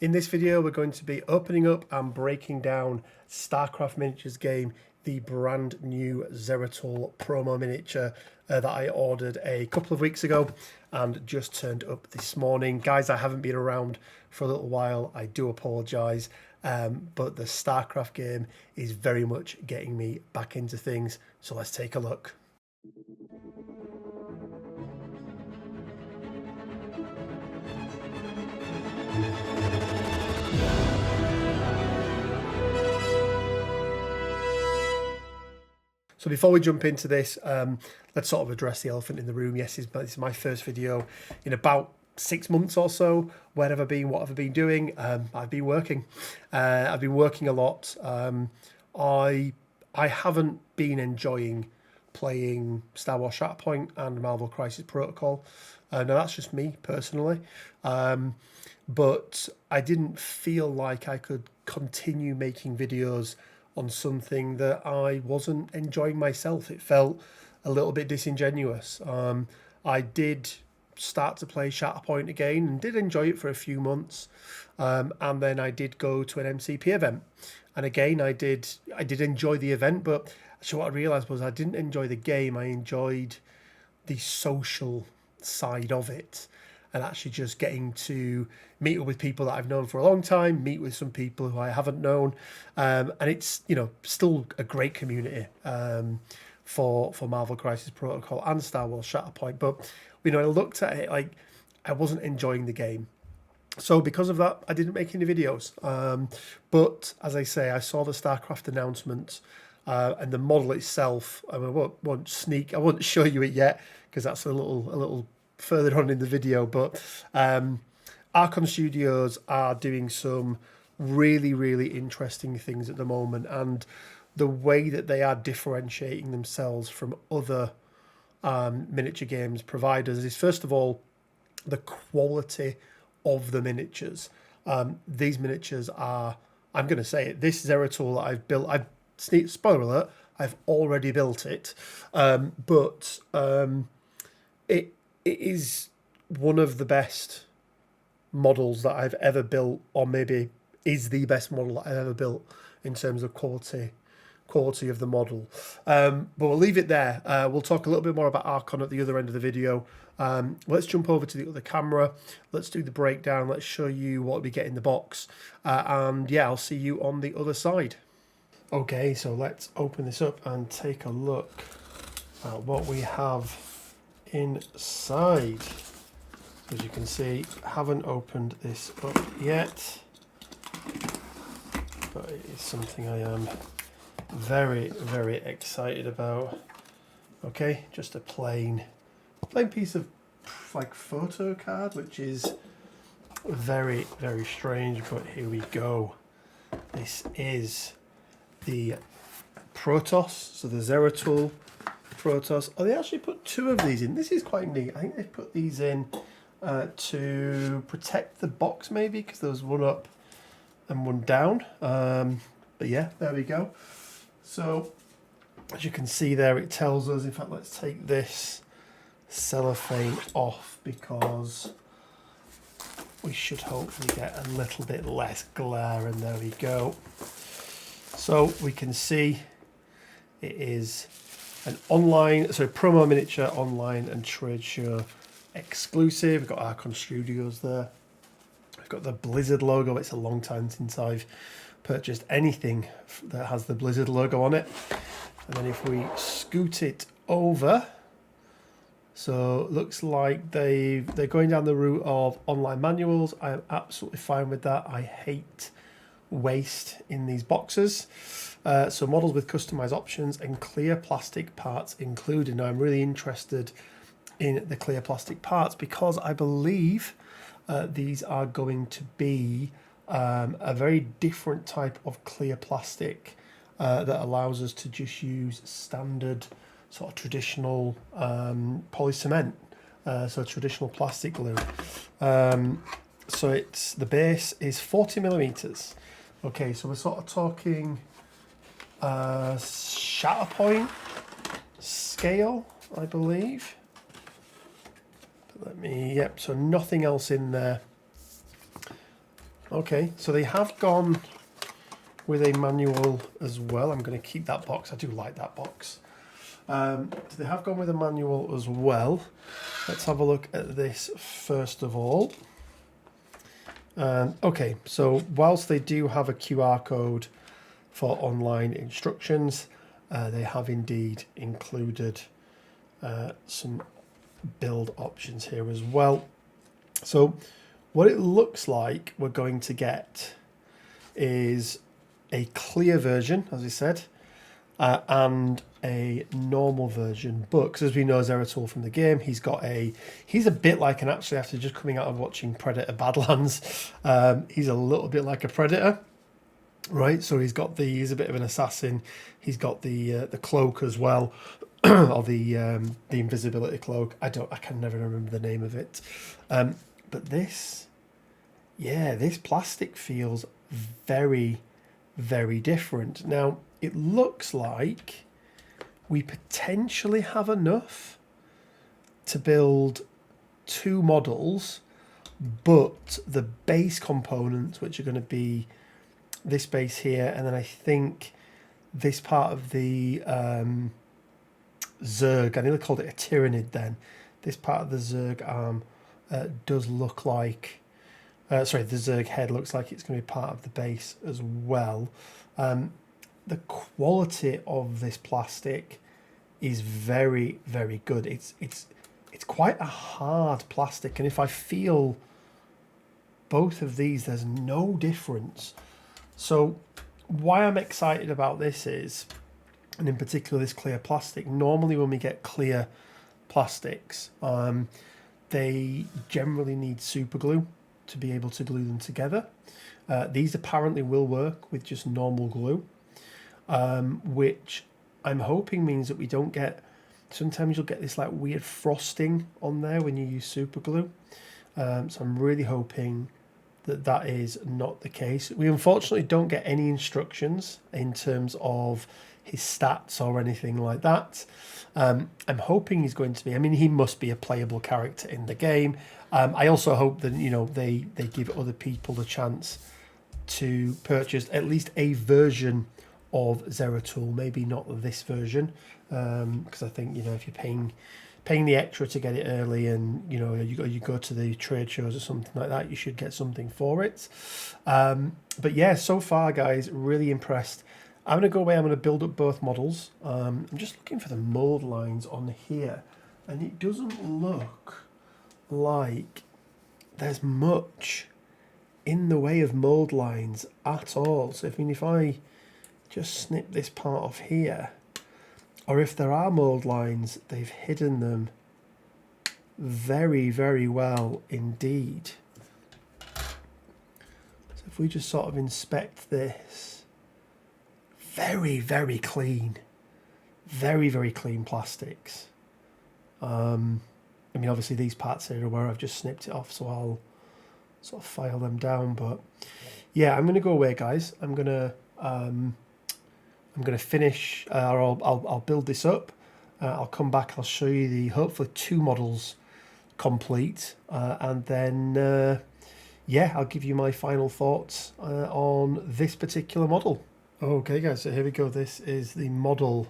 In this video, we're going to be opening up and breaking down StarCraft Miniatures Game, the brand new Zeratul promo miniature that I ordered a couple of weeks ago and just turned up this morning. Guys, I haven't been around for a little while. I do apologise, but the StarCraft game is very much getting me back into things. So let's take a look. So before we jump into this, let's sort of address the elephant in the room. Yes, this is my first video in about 6 months or so. Where have I been? What have I been doing? I've been working. I've been working a lot. I haven't been enjoying playing Star Wars Shatterpoint and Marvel Crisis Protocol. Now that's just me personally. But I didn't feel like I could continue making videos on something that I wasn't enjoying myself. It felt a little bit disingenuous. I did start to play Shatterpoint again and did enjoy it for a few months, and then I did go to an MCP event, and again I did enjoy the event, but actually what I realised was I didn't enjoy the game. I enjoyed the social side of it, and actually just getting to meet up with people that I've known for a long time, meet with some people who I haven't known, and it's, you know, still a great community for Marvel Crisis Protocol and Star Wars Shatterpoint. But, you know, I looked at it like I wasn't enjoying the game. So because of that, I didn't make any videos. But as I say, I saw the StarCraft announcement and the model itself. I won't show you it yet because that's a little further on in the video, but Archon Studios are doing some really interesting things at the moment, and the way that they are differentiating themselves from other miniature games providers is, first of all, the quality of the miniatures. These miniatures are, I'm going to say it, this Zeratul that I've built, spoiler alert, I've already built it, but it is one of the best models that I've ever built, or maybe is the best model that I've ever built in terms of quality of the model. But we'll leave it there. We'll talk a little bit more about Archon at the other end of the video. Let's jump over to the other camera. Let's do the breakdown. Let's show you what we get in the box. And yeah, I'll see you on the other side. Okay, so let's open this up and take a look at what we have inside. As you can see, haven't opened this up yet, but it is something I am very excited about. Okay, just a plain piece of like photo card, which is very strange, but here we go. This is the Protoss, so the Zeratul Protoss. Oh, they actually put two of these in. This is quite neat. I think they put these in to protect the box, maybe, because there was one up and one down. But yeah, there we go. So as you can see there, it tells us, in fact, let's take this cellophane off because we should hopefully get a little bit less glare, and there we go. So we can see it is an promo miniature online and trade show exclusive. We've got Archon Studios there. We've got the Blizzard logo. It's a long time since I've purchased anything that has the Blizzard logo on it. And then if we scoot it over, so it looks like they're going down the route of online manuals. I am absolutely fine with that. I hate waste in these boxes. So models with customized options and clear plastic parts included. Now I'm really interested in the clear plastic parts because I believe these are going to be a very different type of clear plastic that allows us to just use standard sort of traditional polycement, so traditional plastic glue. So the base is 40mm. Okay, so we're sort of talking Shatterpoint scale, I believe. But yep, so nothing else in there. Okay, so they have gone with a manual as well. I'm going to keep that box. I do like that box. So they have gone with a manual as well. Let's have a look at this first of all. Okay, so whilst they do have a QR code for online instructions, they have indeed included some build options here as well. So what it looks like we're going to get is a clear version, as I said, and a normal version. But because as we know Zeratul from the game, he's a bit like, and actually after just coming out of watching Predator Badlands, he's a little bit like a Predator, right? So he's a bit of an assassin. He's got the cloak as well, or the invisibility cloak. I can never remember the name of it. But this plastic feels very, very different. Now, it looks like we potentially have enough to build 2 models, but the base components, which are going to be this base here, and then I think this part of the Zerg, I nearly called it a Tyrannid then, this part of the Zerg arm does look like, the Zerg head looks like it's going to be part of the base as well. The quality of this plastic is very, very good. It's quite a hard plastic, and if I feel both of these, there's no difference. So why I'm excited about this is, and in particular this clear plastic, normally when we get clear plastics, they generally need super glue to be able to glue them together. These apparently will work with just normal glue, which I'm hoping means that we don't get, sometimes you'll get this like weird frosting on there when you use super glue. So I'm really hoping that is not the case. We unfortunately don't get any instructions in terms of his stats or anything like that. I'm hoping he's going to be, he must be a playable character in the game. I also hope that, they give other people the chance to purchase at least a version of Zeratul, maybe not this version, because I think, if you're paying the extra to get it early, and you go to the trade shows or something like that, you should get something for it. But yeah, so far guys, really impressed. I'm going to go away, I'm going to build up both models. I'm just looking for the mold lines on here, and it doesn't look like there's much in the way of mold lines at all. So if I just snip this part off here, or if there are mold lines, they've hidden them very, very well indeed. So if we just sort of inspect this, very, very clean. Very, very clean plastics. Obviously these parts here are where I've just snipped it off, so I'll sort of file them down. But yeah, I'm going to go away, guys. I'm going to finish, or I'll build this up. I'll come back. I'll show you the hopefully 2 models complete, and then I'll give you my final thoughts on this particular model. Okay, guys. So here we go. This is the model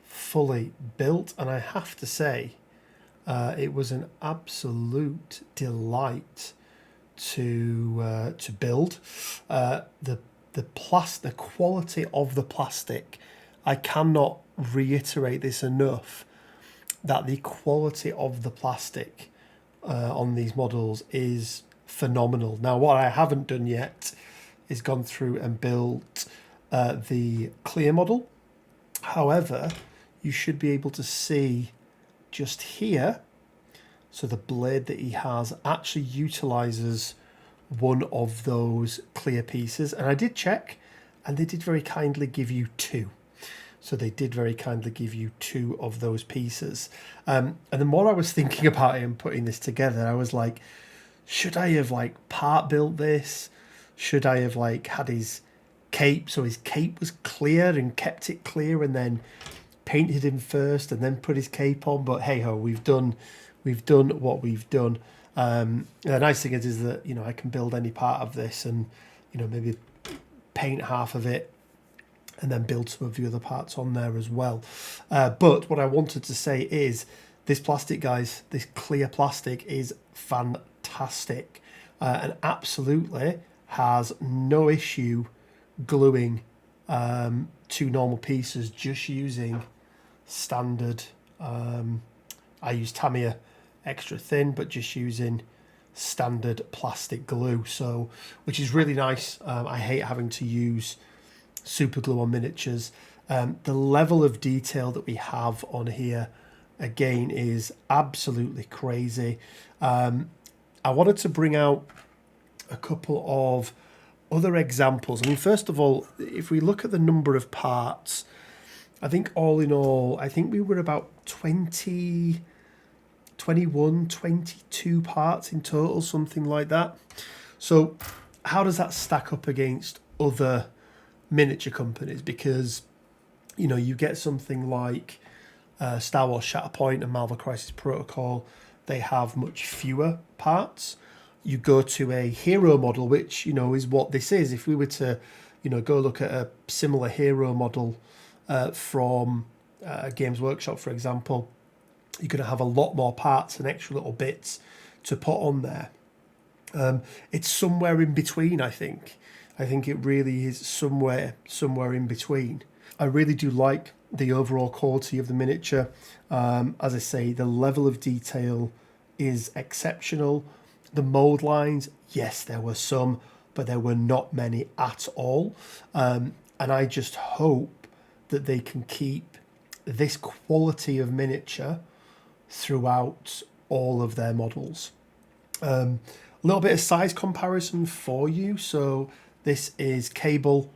fully built, and I have to say, it was an absolute delight to build. The quality of the plastic, I cannot reiterate this enough, that the quality of the plastic on these models is phenomenal. Now, what I haven't done yet is gone through and built the clear model. However, you should be able to see just here, so the blade that he has actually utilizes one of those clear pieces, and I did check, and they did very kindly give you 2. So they did very kindly give you 2 of those pieces. And the more I was thinking about it and putting this together, I was like, should I have part built this? Should I have had his cape, so his cape was clear and kept it clear, and then painted him first and then put his cape on? But hey ho, we've done what we've done. The nice thing is that, you know, I can build any part of this and, you know, maybe paint half of it and then build some of the other parts on there as well. But what I wanted to say is this plastic, guys, this clear plastic is fantastic and absolutely has no issue gluing two normal pieces just using standard. I use Tamiya extra thin, but just using standard plastic glue, so which is really nice. I hate having to use super glue on miniatures. The level of detail that we have on here again is absolutely crazy. I wanted to bring out a couple of other examples. I mean, first of all, if we look at the number of parts, I think all in all, I think we were about 21, 22 parts in total, something like that. So how does that stack up against other miniature companies? Because, you know, you get something like Star Wars Shatterpoint and Marvel Crisis Protocol, they have much fewer parts. You go to a hero model, which, you know, is what this is. If we were to, you know, go look at a similar hero model from Games Workshop, for example, you're going to have a lot more parts and extra little bits to put on there. It's somewhere in between, I think. I think it really is somewhere in between. I really do like the overall quality of the miniature. As I say, the level of detail is exceptional. The mold lines, yes, there were some, but there were not many at all. And I just hope that they can keep this quality of miniature throughout all of their models. A little bit of size comparison for you. So this is Cable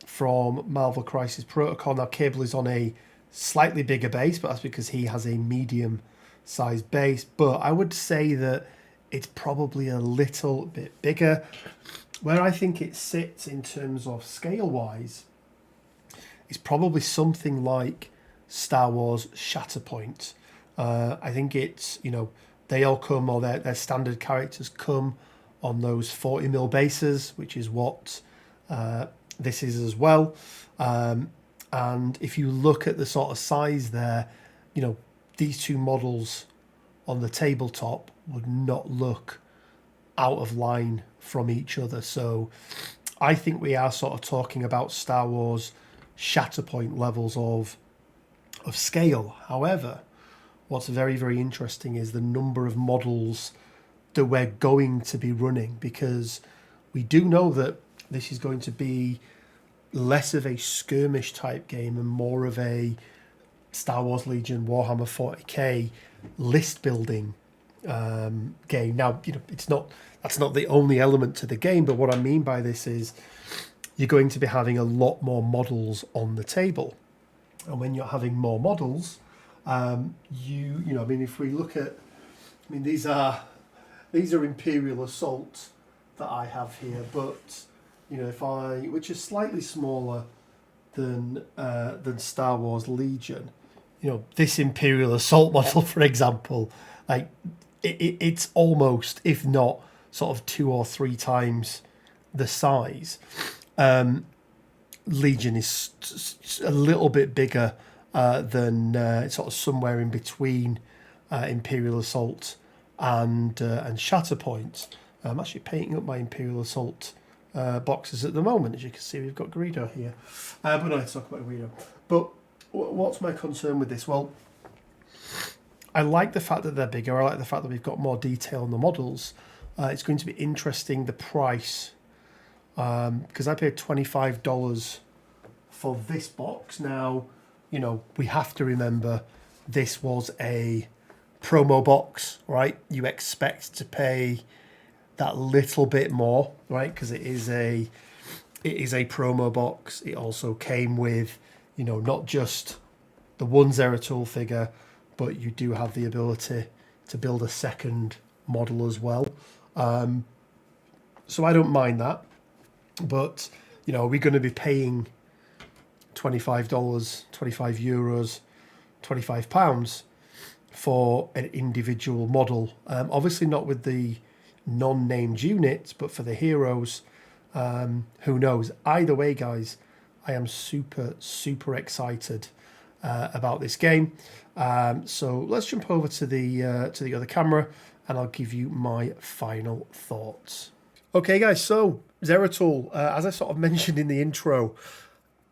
from Marvel Crisis Protocol. Now, Cable is on a slightly bigger base, but that's because he has a medium sized base. But I would say that it's probably a little bit bigger. Where I think it sits in terms of scale-wise is probably something like Star Wars Shatterpoint. I think it's, you know, they all come, or their standard characters come on those 40mm bases, which is what this is as well. And if you look at the sort of size there, you know, these two models on the tabletop would not look out of line from each other. So I think we are sort of talking about Star Wars Shatterpoint levels of scale. However, what's very, very interesting is the number of models that we're going to be running, because we do know that this is going to be less of a skirmish type game and more of a Star Wars Legion Warhammer 40k list building game. Now, you know, that's not the only element to the game, but what I mean by this is you're going to be having a lot more models on the table, and when you're having more models, you know, I mean, if we look at, I mean, these are Imperial Assault that I have here, but you know, which is slightly smaller than Star Wars Legion. You know, this Imperial Assault model, for example, like it's almost, if not sort of 2 or 3 times the size. Legion is a little bit bigger than sort of somewhere in between Imperial Assault and Shatterpoint. I'm actually painting up my Imperial Assault boxes at the moment. As you can see, we've got Greedo here. But no, let's talk about Greedo. But what's my concern with this? Well, I like the fact that they're bigger. I like the fact that we've got more detail on the models. It's going to be interesting, the price, because I paid $25 for this box. Now, you know, we have to remember this was a promo box, right? You expect to pay that little bit more, right? Because it is a promo box. It also came with, you know, not just the one Zeratul figure, but you do have the ability to build a second model as well. So I don't mind that. But, you know, are we going to be paying $25, €25, £25? for an individual model. Obviously not with the non-named units, but for the heroes, who knows? Either way, guys, I am super excited about this game. So let's jump over to the other camera, and I'll give you my final thoughts. Okay, guys. So Zeratul, as I sort of mentioned in the intro,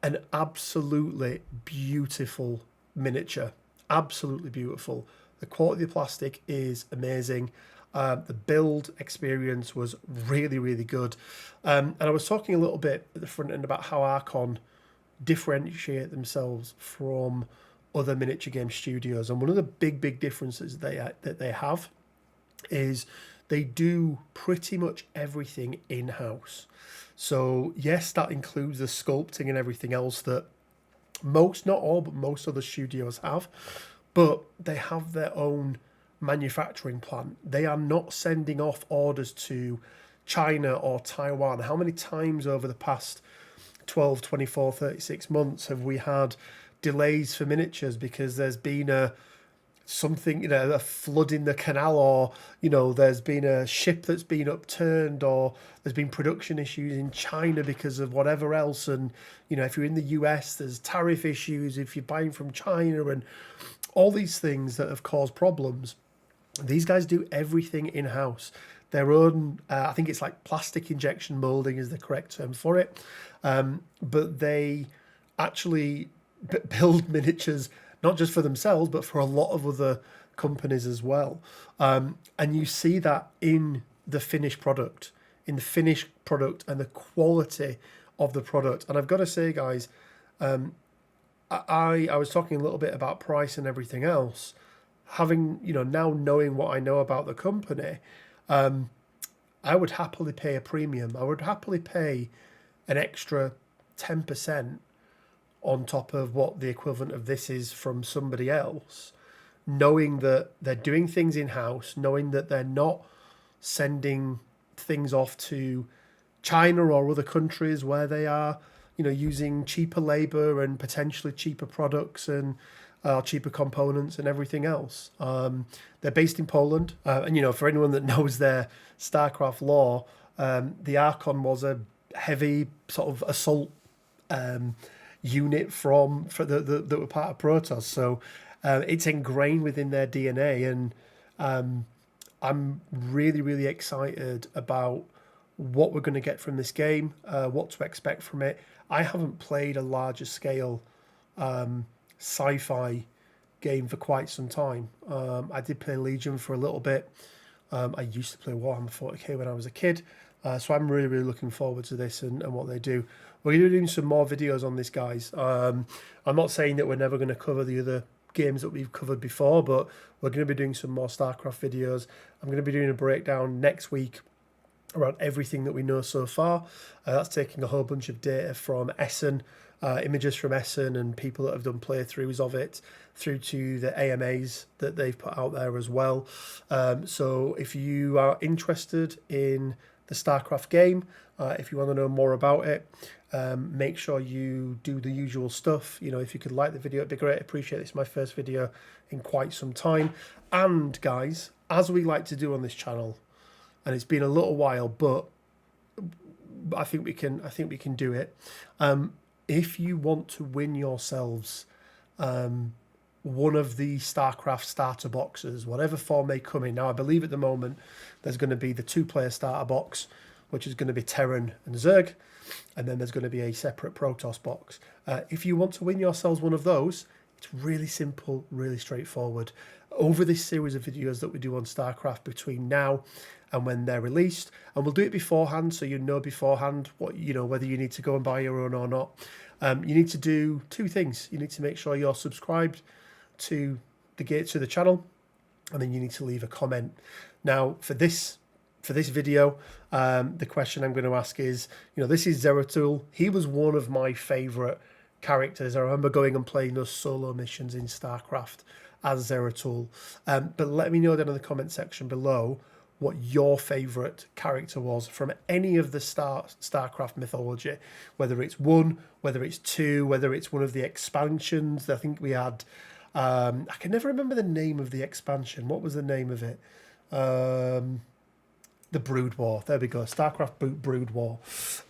an absolutely beautiful miniature. Absolutely beautiful. The quality of the plastic is amazing. The build experience was really good. And I was talking a little bit at the front end about how Archon differentiate themselves from other miniature game studios. And one of the big differences that they have is they do pretty much everything in-house. So yes, that includes the sculpting and everything else that most, not all, but most other studios have. But they have their own manufacturing plant. They are not sending off orders to China or Taiwan. How many times over the past 12, 24, 36 months have we had delays for miniatures because there's been a flood in the canal, or there's been a ship that's been upturned, or there's been production issues in China because of whatever else. And if you're in the US, there's tariff issues if you're buying from China, and all these things that have caused problems. These guys do everything in-house. Their own, I think it's like plastic injection molding is the correct term for it. But they actually build miniatures not just for themselves, but for a lot of other companies as well. And you see that in the finished product, and the quality of the product. And I've got to say, guys, I was talking a little bit about price and everything else. Having, now knowing what I know about the company, I would happily pay a premium. I would happily pay an extra 10% on top of what the equivalent of this is from somebody else, knowing that they're doing things in-house, knowing that they're not sending things off to China or other countries where they are, using cheaper labor and potentially cheaper products and cheaper components and everything else. They're based in Poland, and for anyone that knows their StarCraft lore, the Archon was a heavy sort of assault unit that were part of Protoss. So it's ingrained within their DNA, and I'm really excited about what we're going to get from this game, what to expect from it. I haven't played a larger scale sci-fi game for quite some time. I did play Legion for a little bit. I used to play Warhammer 40k when I was a kid. So I'm really looking forward to this and what they do. We're going to be doing some more videos on this, guys. I'm not saying that we're never going to cover the other games that we've covered before, but we're going to be doing some more StarCraft videos. I'm going to be doing a breakdown next week around everything that we know so far. That's taking a whole bunch of data from Essen, images from Essen and people that have done playthroughs of it, through to the AMAs that they've put out there as well. So if you are interested in the StarCraft game, if you want to know more about it, make sure you do the usual stuff. If you could like the video, it'd be great. I appreciate it. It's my first video in quite some time. And guys, as we like to do on this channel, and it's been a little while, but I think we can do it. If you want to win yourselves one of the StarCraft starter boxes, whatever form they come in. Now, I believe at the moment there's going to be the 2-player starter box, which is going to be Terran and Zerg, and then there's going to be a separate Protoss box. If you want to win yourselves one of those, it's really simple, really straightforward. Over this series of videos that we do on StarCraft between now and when they're released, and we'll do it beforehand, so you know beforehand what whether you need to go and buy your own or not. You need to do two things. You need to make sure you're subscribed to the channel, and then you need to leave a comment. Now, for this video, the question I'm going to ask is, this is Zeratul. He was one of my favourite characters. I remember going and playing those solo missions in StarCraft as Zeratul. But let me know down in the comment section below what your favourite character was from any of the StarCraft mythology, whether it's 1, whether it's 2, whether it's one of the expansions. I think we had I can never remember the name of the expansion. What was the name of it? The Brood War. There we go. StarCraft Brood War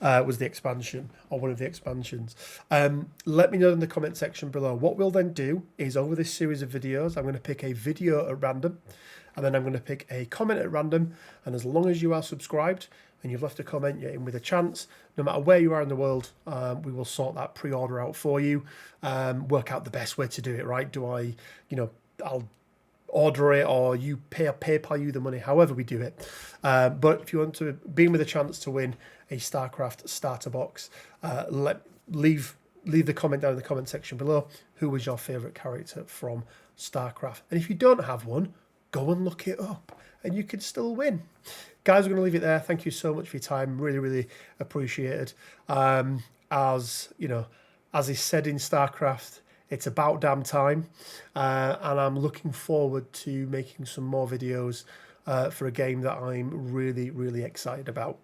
was the expansion, or one of the expansions. Let me know in the comment section below. What we'll then do is, over this series of videos, I'm going to pick a video at random, and then I'm going to pick a comment at random. And as long as you are subscribed and you've left a comment, you're in with a chance. No matter where you are in the world, we will sort that pre-order out for you. Work out the best way to do it, right? I'll order it, or you PayPal you the money, however we do it. But if you want to be in with a chance to win a StarCraft starter box, leave the comment down in the comment section below. Who was your favourite character from StarCraft? And if you don't have one, go and look it up and you can still win. Guys, we're going to leave it there. Thank you so much for your time. Really, really appreciated. As is said in StarCraft, it's about damn time, and I'm looking forward to making some more videos for a game that I'm really, really excited about.